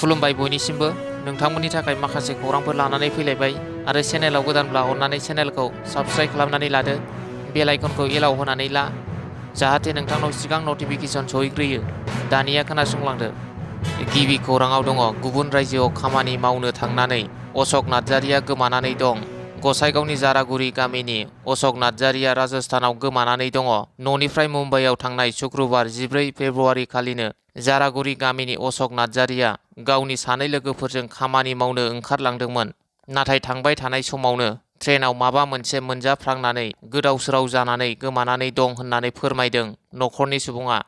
खुलुमबाय बयनिसिमबो नोंथांमोननि थाखाय माखासे खौरांफोर लानानै फैलायबाय आरो चेनेलाव गोदानब्ला अननानै चेनेलखौ साबस्क्राइब खालामनानै लादो बेल आइकनखौ एलाव होनानै ला जाहाथे नोंथांनाव सिगां नटिफिकेसन सहैग्रोयो। दानिया खोनासंलांदो। गिबि खौराङाव दङ गुबुन रायजोआव खामानि मावनो थांनानै अशक नार्जारिया गोमानानै दं। गसाइगावनि जारागुरि गामिनि अशक नार्जारिया राजस्थानाव गोमानानै दङ। न'निफ्राय मुम्बाइआव थांनाय शुक्रबार 14 फेब्रुआरि खालिनो जारागुरि गामिनि अशक नार्जारिया गावनि सानै लोगोफोरजों खामानि मावनो ओंखारलांदोंमोन। नाथाय थांबाय थानाय समावनो ट्रेनाव माबा मोनसे मोनजाफ्लांनानै गोदाव सोराव जानानै गोमानानै दं होननानै फोरमायदों न'खरनि सुबुङा।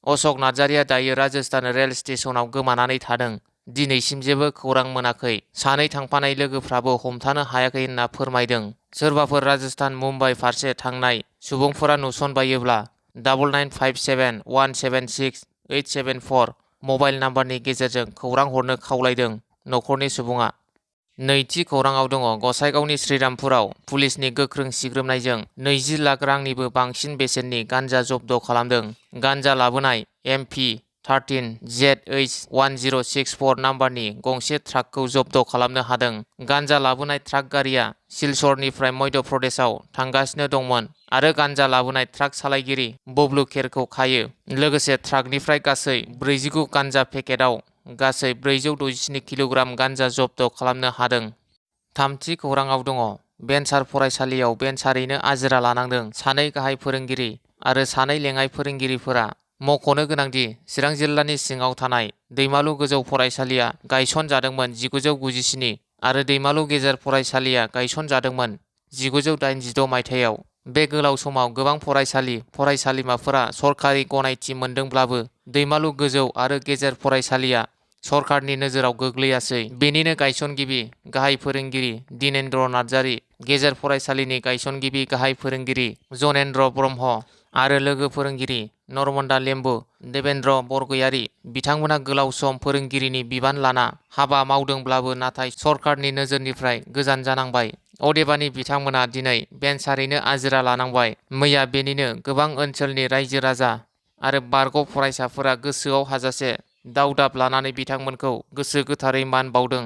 अशक नार्जारिया दायो राजस्थान रेल स्टेशनाव गोमानानै थादों। दिनैसिम जेबो खौरां मोनाखै। सानै थांफानाय लोगोफ्राबो हमथानो हायाखै होनना फोरमायदों। सोरबाफोर राजस्थान मुम्बाइ फारसे थांनाय सुबुंफोरा नुसनबायोब्ला 9957176874 मबाइल नाम्बारनि गेजेरजों खौरां हरनो खावलायदों न'खरनि सुबुङा। नैथि खौराङाव दङ गसाइगावनि श्रीरामपुराव पुलिसनि गोख्रों सिग्रोमनायजों 20 लाख रांनिबो बांसिन बेसेननि गान्जा जब्द खालामदों। गान्जा लाबोनाय MP13ZH1064 नाम्बारनि गंसे ट्राकखौ जब्द खालामनो हादों। गान्जा लाबोनाय ट्राक गारिया सिलचरनिफ्राय मध्य प्रदेशआव थांगासिनो दंमोन आरो गान्जा लाबोनाय ट्राक सालायगिरि बबलु खेरखौ खायो। लोगोसे ट्राकनिफ्राय गासै 49 गान्जा पेकेटआव गासै 467 किल'ग्राम गान्जा जब्द खालामनो हादों। थामथि खौराङाव दङ भेन्सार फरायसालियाव भेन्सारैनो आजिरा लानांदों सानै गाहाय फोरोंगिरि आरो सानै लेङाइ फोरोंगिरिफोरा। मख'नो गोनांदि चिरां जिल्लानि सिङाव थानाय दैमालु गोजौ फरायसालिया गायसनजादोंमोन 1997 आरो दैमालु गेजेर फरायसालिया गायसनजादोंमोन 1986 मायथाइयाव। बे गोलाव समाव गोबां फरायसालि फरायसालिमाफोरा सरखारि गनायथि मोनदोंब्लाबो दैमालु गोजौ आरो गेजेर फरायसालिया सरखारनि नोजोराव गोग्लैयासै। बेनिनो गायसनगिरि गाहाय फोरोंगिरि दिनेन्द्र नार्जारि, गेजेर फरायसालिनि गायसनगिरि गाहाय फोरोंगिरि जनेन्द्र ब्रह्म आरो लोगो फोरोंगिरि नर्मदा लेम्बु, देबेन्द्र बरगयारी बिथांमोना गोलाव सम फोरोंगिरिनि बिबान लाना हाबा मावदोंब्लाबो नाथाय सरखारनि नोजोरनिफ्राय गोजान जानांबाय। अदेबानि बिथांमोना दिनै भेन्सारैनो आजिरा लानांबाय। मैया बेनिनो गोबां ओनसोलनि रायजो राजा आरो बारग' फरायसाफोरा गोसोआव हाजासे दावदाब लानानै बिथांमोनखौ गोसो गोथारै मान बावदों।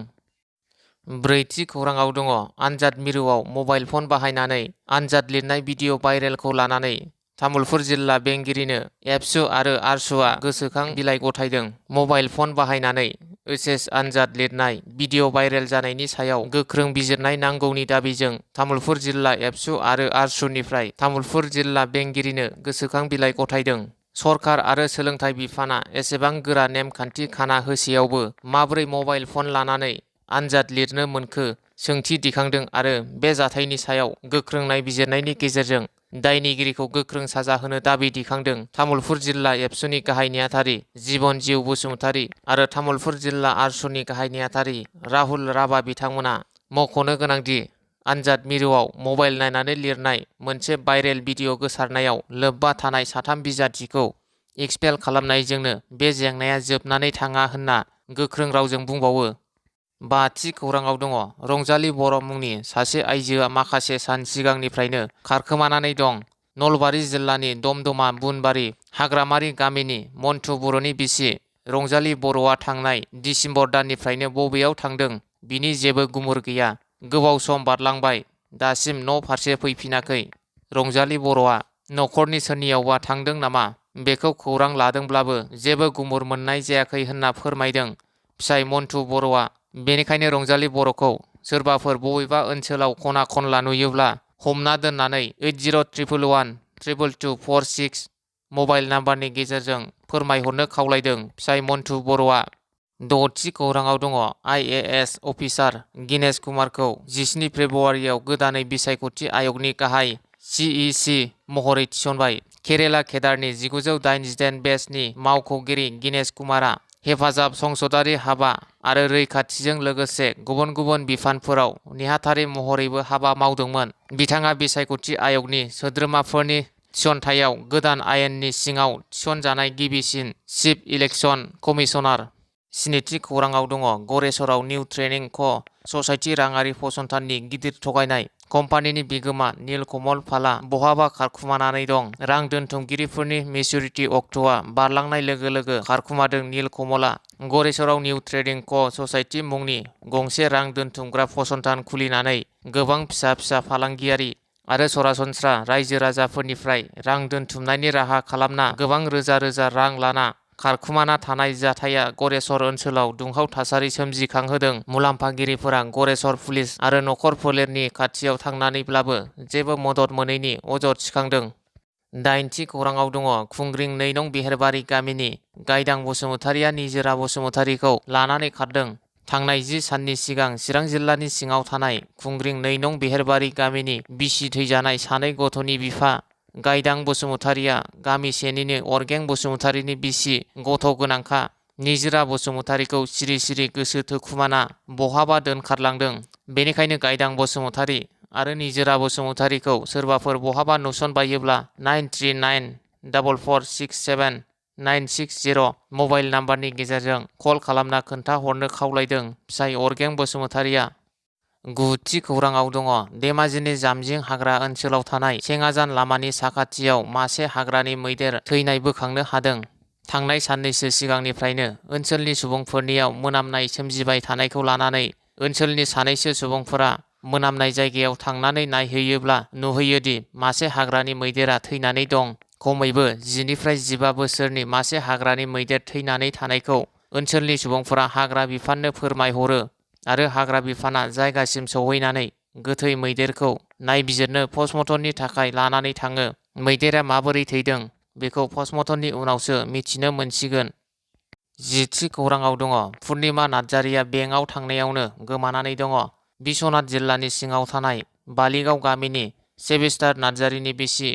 ब्रैथि खौराङाव दङ आनजाद मिरुआव मबाइल फन बाहायनानै आनजाद लिरनाय भिडिअ भाइरेलखौ लानानै तामुलपुर जिल्ला बेंगिरिनो एबसु आरो आरसुआ गोसोखां बिलाइ गथायदों। मबाइल फन बाहायनानै ओइचएस आनजाद लिरनाय भिडिअ भाइरेल जानायनि सायाव गोख्रों बिजिरनाय नांगौनि दाबिजों तामुलपुर जिल्ला एबसु आरो आरसुनिफ्राय तामुलपुर जिल्ला बेंगिरिनो गोसोखां बिलाइ गथायदों। सरखार आरो सोलोंथाइ बिफाना एसेबां गोरा नेमखान्थि खाना होसेयावबो माबोरै मबाइल फन लानानै आनजाद लिरनो मोनखो सोंथि दिखांदों आरो बे जाथायनि सायाव गोख्रों नायबिजिरनायनि गेजेरजों दायनिगिरिखौ गोख्रों साजा होनो दाबि दिखांदों। तामुलपुर जिल्ला एबसुनि गाहाय नेहाथारि जिबन जिउ बसुमतारी आरो तामुलपुर जिल्ला आरसुनि गाहाय नेहाथारि राहुल राभा बिथांमोना। मख'नो गोनांदि आनजाद मिरुआव मबाइल नायनानै लिरनाय मोनसे भाइरेल भिडिअ गोसारनायाव लोब्बा थानाय 3 बिजाथिखौ एक्सपेल खालामनायजोंनो बे जेंनाया जोबनानै थाङा होनना गोख्रों रावजों बुंबावो। बाथि खौराङाव दङ रंजालि बर' मुंनि सासे आइजोआ माखासे सान सिगांनिफ्रायनो खारखोमानानै दं। नलबारि जिल्लानि दमदमा बुनबारि हाग्रामारि गामिनि मन्टु बर'नि बिसि रंजालि बर'आ थांनाय दिसेम्बर दाननिफ्रायनो बबेयाव थांदों बिनि जेबो गुमुर गैया। गोबाव सम बारलांबाय दासिम न' फारसे फैफिनाखै। रंजालि बर'आ न'खरनि सोरनियावबा थांदों नामा बेखौ खौरां लादोंब्लाबो जेबो गुमुर मोननाय जायाखै होनना फोरमायदों फिसाइ मन्टु बर'आ। बेनिखायनो रंजालि बर'खौ सोरबाफोर बबेबा ओनसोलाव खना खनला नुयोब्ला हमना दोननानै 8031222246 मबाइल नाम्बारनि गेजेरजों फोरमायहरनो खावलायदों फिसाइ मन्टु बर'आ। द'थि खौराङाव दङ IAS अफिसार गिनेश कुमारखौ 17 फेब्रुआरियाव गोदानै बिसायख'थि आय'गनि गाहाय CEC महरै थिसनबाय। केरेला केडारनि 1988 बेचनि मावख'गिरि गिनेश कुमारा हेफाजाब संसदारि हाबा आरो रैखाथिजों लोगोसे गुबुन गुबुन बिफानफोराव नेहाथारि महरैबो हाबा मावदोंमोन। बिथाङा बिसायख'थि आय'गनि सोद्रोमाफोरनि थिसनथायाव गोदान आयेननि सिङाव थिसनजानाय गिबिसिन चिफ इलेक्शन कमिशनार। स्निथि खौराङाव दङ गरेसराव निउ ट्रेनिं क' ससाइटि राङारि फसंथाननि गिदिर थगायनाय। कम्पानिनि बिगोमा नीलकमल पालआ बहाबा खारखुमानानै दं। रां दोनथुमगिरिफोरनि मेच्युरिटि अक्ट'आ बारलांनाय लोगो लोगो खारखुमादों नीलकमलआ। गरेसराव निउ ट्रेडिं क' ससाइटि मुंनि गंसे रां दोनथुमग्रा फसंथान खुलिनानै गोबां फिसा फिसा फालांगियारि आरो सरासनस्रा रायजो राजाफोरनिफ्राय रां दोनथुमनायनि राहा खालामना गोबां रोजा रोजा रां लाना खारखुमाना थानाय जाथाया गरेसर ओनसोलाव दुंहाव थासारि सोमजिखांहोदों। मुलाम्फागिरिफोरा गरेसर पुलिस आरो नखर फोलेरनि खाथियाव थांनानैब्लाबो जेबो मदद मोनैनि अजद थिखांदों। 8थि खौराङाव दङ खुंग्रिं 2 नं बेहेरबारि गामिनि गायदां बसुमतारिया निजोरा बसुमतारिखौ लानानै खारदों। थांनाय 10 साननि सिगां चिरां जिल्लानि सिङाव थानाय खुंग्रिं 2 नं बेहेरबारि गामिनि बिसि थैजानाय सानै गथ'नि बिफा गायदां बसुमतारिया गामि सेनिनो अरगें बसुमतारिनि बिसि गथ' गोनांखा निजोरा बसुमतारिखौ सिरि सिरि गोसो थोखुमाना बहाबा दोनखारलांदों। बेनिखायनो गायदां बसुमतारि आरो निजोरा बसुमतारिखौ सोरबाफोर बहाबा नुसनबायोब्ला 9394467960 मबाइल नाम्बारनि गेजेरजों कल खालामना खोन्थाहरनो खावलायदों फिसाय अरगें बसुमतारिया। 9थि खौराङाव दङ धेमाजिनि जामजिं हाग्रा ओनसोलाव थानाय सेङाजान लामानि साखाथियाव मासे हाग्रानि मैदेर थैनाय बोखांनो हादों। थांनाय साननैसो सिगांनिफ्रायनो ओनसोलनि सुबुंफोरनियाव मोनामनाय सोमजिबाय थानायखौ लानानै ओनसोलनि सानैसो सुबुंफोरा मोनामनाय जायगायाव थांनानै नायहैयोब्ला नुहैयोदि मासे हाग्रानि मैदेरा थैनानै दं। खमैबो 10 निफ्राय 15 बोसोरनि मासे हाग्रानि मैदेर थैनानै थानायखौ ओनसोलनि सुबुंफोरा हाग्रा बिफाननो फोरमायहरो आरो हाग्रा बिफाना जायगासिम सौहैनानै गोथै मैदेरखौ नायबिजिरनो पस्टमर्टमनि थाखाय लानानै थाङो। मैदेरा माबोरै थैदों बेखौ पस्टमर्टमनि उनावसो मिथिनो मोनसिगोन। 10थि खौराङाव दङ पुर्निमा नार्जारिया बेंकआव थांनायावनो गोमानानै दङ। बिश्वनाथ जिल्लानि सिङाव थानाय बालिगाव गामिनि सेबिस्टार नार्जारिनि बिसि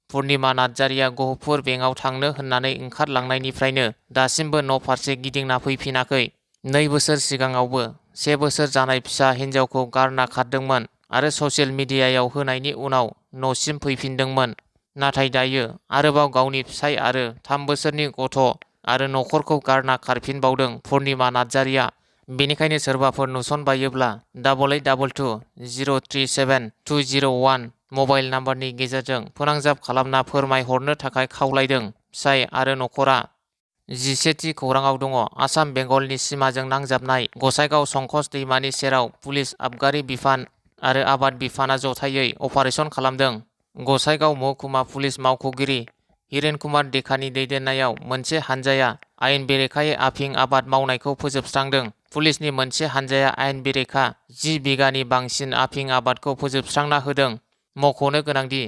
पुर्निमा नार्जारिया गहपुर बेंकआव थांनो होननानै ओंखारलांनायनिफ्रायनो दासिमबो न' फारसे गिदिंना फैफिनाखै। 2 बोसोर सिगाङावबो 1 बोसोर जानाय फिसा हिन्जावखौ गारना खारदोंमोन आरो ससियेल मिडियायाव होनायनि उनाव न'सिम फैफिनदोंमोन। नाथाय दायो आरोबाव गावनि फिसाय आरो 3 बोसोरनि गथ' आरो नखरखौ गारना खारफिनबावदों पुर्निमा नार्जारिया। बेनिखायनो सोरबाफोर नुसनबायोब्ला 8820372201 मबाइल नाम्बारनि गेजेरजों फोनांजाब खालामना फोरमायहरनो थाखाय खावलायदों फिसाय आरो नखरा। 11थि खौराङाव दङ आसाम बेंगलनि सिमाजों नांजाबनाय गसाइगाव संकस दैमानि सेराव पुलिस आबगारि बिफान आरो आबाद बिफाना जथायै अपारेसन खालामदों। गसाइगाव महकुमा पुलिस मावख'गिरि हिरेन कुमार देकानि दैदेननायाव मोनसे हानजाया आयेन बेरेखायै आफिं आबाद मावनायखौ फोजोबस्रांदों। पुलिसनि मोनसे हानजाया आयेन बेरेखा 10 बिगानि बांसिन आफिं आबादखौ फोजोबस्रांना होदों। मख'नो गोनांदि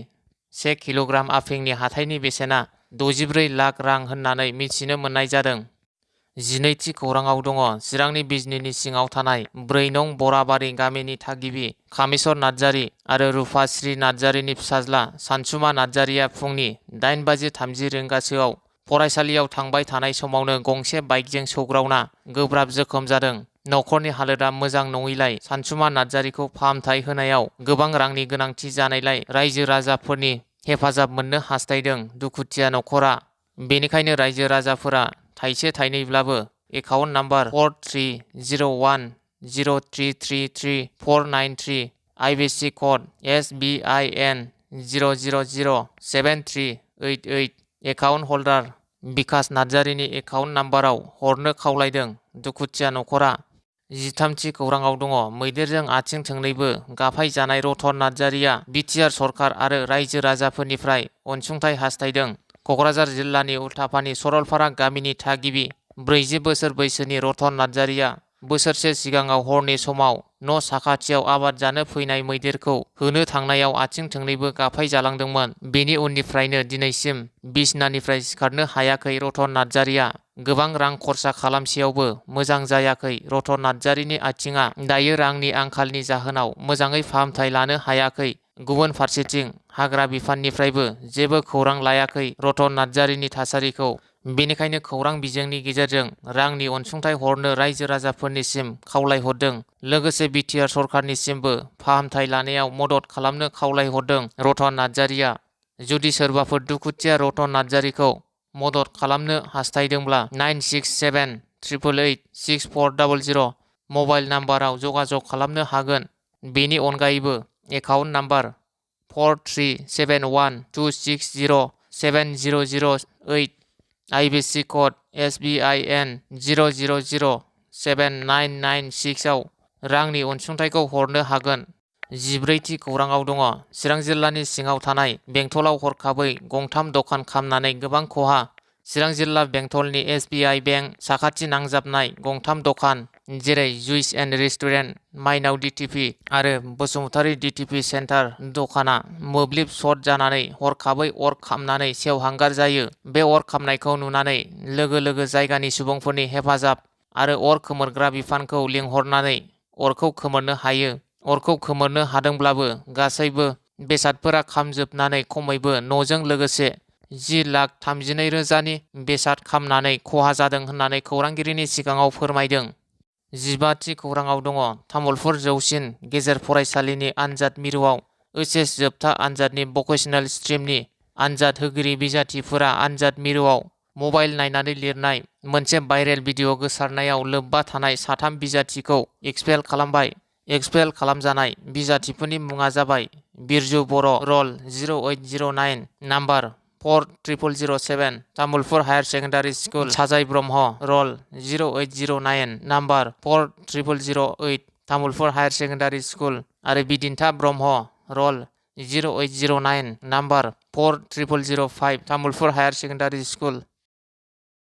1 किल'ग्राम आफिंनि हाथाइनि बेसेना 64 लाख रां होननानै मिथिनो मोननाय जादों। 12थि खौराङाव दङ चिरांनि बिजनीनि सिङाव थानाय 4 नं बराबारि गामिनि थागिबि कामेस्वर नार्जारि आरो रुपाश्री नार्जारिनि फिसाज्ला सानसुमा नार्जारिया फुंनि 8:30 रिंगासोआव फरायसालियाव थांबाय थानाय समावनो गंसे बाइकजों सौग्रावना गोब्राब जोखोम जादों। नखरनि हालोदा मोजां नङैलाय सानसुमा नार्जारिखौ फाहामथाय होनायाव गोबां रांनि गोनांथि जानायलाय रायजो राजाफोरनि हेफाजाब मोननो हास्थायदों दुखुथिया नखरा। बेनिखायनो रायजो राजाफोरा थाइसे थाइनैब्लाबो एकाउन्ट नाम्बार 430103333493 आइबिसि code SBIN 0007388 account holder Bikash नार्जारिनि एकाउन्ट नाम्बाराव हरनो खावलायदों दुखुथिया नखरा। 13थि खौराङाव दङ मैदेरजों आथिं थोंनैबो गाफाय जानाय रतन नार्जारिया बिटिआर सरकार आरो रायजो राजाफोरनिफ्राय अनसुंथाइ हास्थायदों। क'क्राझार जिल्लानि उल्थापानि सरलपारा गामिनि थागिबि 40 बोसोर बैसोनि रतन नार्जारिया बोसोरसे सिगाङाव हरनि समाव न' साखाथियाव आबाद जानो फैनाय मैदेरखौ होनो थांनायाव आथिं थोंनैबो गाफाय जालांदोंमोन। बेनि उननिफ्रायनो दिनैसिम बिसनानिफ्राय सिखारनो हायाखै रतन नार्जारिया। गोबां रां खरसा खालामसेयावबो मोजां जायाखै रतन नार्जारिनि आथिङा दायो रांनि आंखालनि जाहोनाव मोजाङै फाहामथाय लानो हायाखै। गुबुन फारसेथिं हाग्रा बिफाननिफ्रायबो जेबो खौरां लायाखै रतन नार्जारिनि थासारिखौ। बेनिखायनो खौरां बिजोंनि गेजेरजों रांनि अनसुंथाइ हरनो रायजो राजाफोरनिसिम खावलायहरदों। लोगोसे बिटिआर सरकारनिसिमबो फाहामथाय लानायाव मदद खालामनो खावलायहरदों रतन नार्जारिया। जुदि सोरबाफोर दुखुथिया रतन नार्जारिखौ मदद खालामनो हास्थायदोंब्ला 4888640 मबाइल नाम्बाराव जगाजग खालामनो हागोन। बेनि अनगायैबो एकाउन्ट नाम्बार 437126070008 आइबिसि कड SBIN 00079996 आव रांनि अनसुंथाइखौ हरनो हागोन। 14थि खौराङाव दङ। चिरां जिल्लानि सिङाव थानाय बेंटलाव हरखाबै गंथाम दखान खामनानै गोबां खहा। चिरां जिल्ला बेंटलनि SBI बेंक साखाथि नांजाबनाय गंथाम दखान जेरै जुइस एन्ड रेस्टुरेन्ट, माइनाव DTP आरो बसुमतारी DTP सेन्टार दखाना मोब्लिब सर्ट जानानै हरखाबै अर खामनानै सेवहांगार जायो। बे अर खामनायखौ नुनानै लोगो लोगो जायगानि सुबुंफोरनि हेफाजाब आरो अर खोमोरग्रा बिफानखौ लिंहरनानै अरखौ खोमोरनो हायो। अरखौ खोमोरनो हादोंब्लाबो गासैबो बेसादफोरा खामजोबनानै खमैबो न'जों लोगोसे 10,32,000नि बेसाद खामनानै खहा जादों होननानै खौरांगिरिनि सिगाङाव फोरमायदों। 15थि खौराङाव दङ। तामुलपुर जौसिन गेजेर फरायसालिनि आनजाद मिरुआव HS जोबथा आनजादनि भकेसनेल स्ट्रिमनि आनजाद होगिरि बिजाथिफोरा आनजाद मिरुआव मबाइल नायनानै लिरनाय मोनसे भाइरेल भिडिअ गोसारनायाव लोब्बा थानाय 3 बिजाथिखौ एक्सपेल खालामबाय। एक्सपेल खालामजानाय बिजाथिफोरनि मुङा जाबाय Birju Boro' roll 0809 number 4007 Tamulpur higher secondary school, Sajay Brahma roll 0809 number 4008 Tamulpur higher secondary school आरो Bidintha Brahma roll 0809 number 4005 Tamulpur higher secondary school.